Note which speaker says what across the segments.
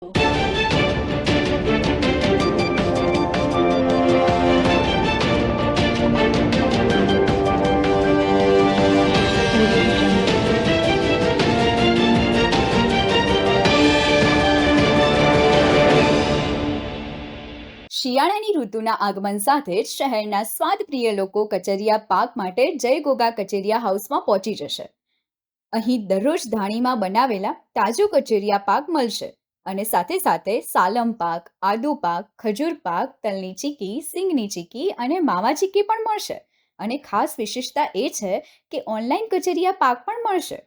Speaker 1: શિયાળાની ઋતુના આગમન સાથે જ શહેરના સ્વાદપ્રિય લોકો કચરિયા પાક માટે જય ગોગા કચેરિયા હાઉસમાં પહોંચી જશે. અહીં દરરોજ ધાણીમાં બનાવેલા તાજો કચેરિયા પાક મળશે અને સાથે સાથે સાલમ પાક, આદુ પાક, ખજૂર પાક, તલની ચીકી, સિંગની ચીકી અને માવા ચીકી પણ મળશે. અને ખાસ વિશેષતા એ છે કે ઓનલાઈન કચેરિયા પાક પણ મળશે.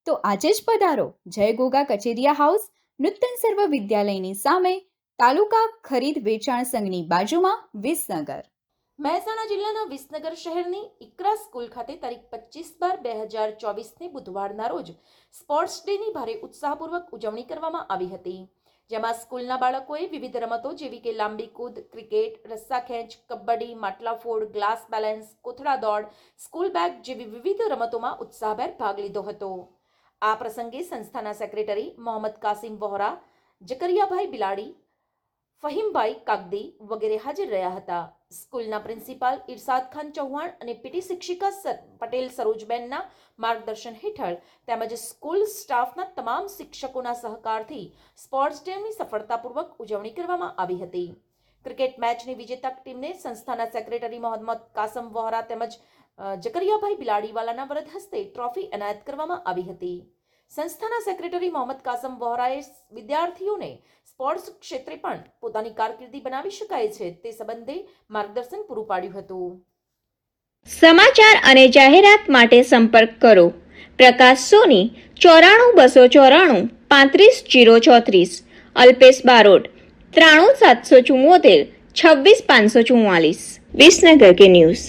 Speaker 1: તો આજે જ પધારો જય ગોગા કચેરિયા હાઉસ, નૂતન સર્વ વિદ્યાલયની સામે, તાલુકા ખરીદ વેચાણ સંઘની બાજુમાં, વિસનગર.
Speaker 2: મહેસાણા જિલ્લાના વિસનગર શહેરની ઇકરા સ્કૂલ ખાતે તારીખ 25/12/2024 બુધવારના રોજ સ્પોર્ટ્સ ડેની ભારે ઉત્સાહપૂર્વક ઉજવણી કરવામાં આવી હતી, જેમાં સ્કૂલના બાળકોએ વિવિધ રમતો જેવી કે લાંબી કૂદ, ક્રિકેટ, રસ્સા ખેંચ, કબડ્ડી, માટલા ફોડ, ગ્લાસ બેલેન્સ, કોથળા દોડ, સ્કૂલ બેગ જેવી વિવિધ રમતોમાં ઉત્સાહભેર ભાગ લીધો હતો. આ પ્રસંગે સંસ્થાના સેક્રેટરી મોહમ્મદ કાસિમ વહોરા, જકરિયાભાઈ બિલાડી, ફહીમભાઈ કાગદી વગેરે હાજર રહ્યા હતા. સ્કૂલના પ્રિન્સિપાલ ઇરશાદ ખાન ચૌહાણ અને પીટી શિક્ષિકા પટેલ સરોજબેનના માર્ગદર્શન હેઠળ તેમજ સ્કૂલ સ્ટાફના તમામ શિક્ષકોના સહકારથી સ્પોર્ટ્સ ડેની સફળતાપૂર્વક ઉજવણી કરવામાં આવી હતી. ક્રિકેટ મેચની વિજેતા ટીમને સંસ્થાના સેક્રેટરી મોહમ્મદ કાસમ વહોરા તેમજ જકરિયાભાઈ બિલાડીવાલાના વરદ હસ્તે ટ્રોફી એનાયત કરવામાં આવી હતી. સંસ્થાના સેક્રેટરી મોહમ્મદ કાસમ વહોરાએ વિદ્યાર્થીઓને સ્પોર્ટ્સ ક્ષેત્રે પણ પોતાની કારકિર્દી બનાવી શકાય છે તે સંબંધે માર્ગદર્શન પૂરું પાડ્યું હતું.
Speaker 3: સમાચાર અને જાહેરાત માટે સંપર્ક કરો પ્રકાશ સોની 94 294 35 034, અલ્પેશ બારોટ 93 774 26 544. વિસનગર કે ન્યૂઝ.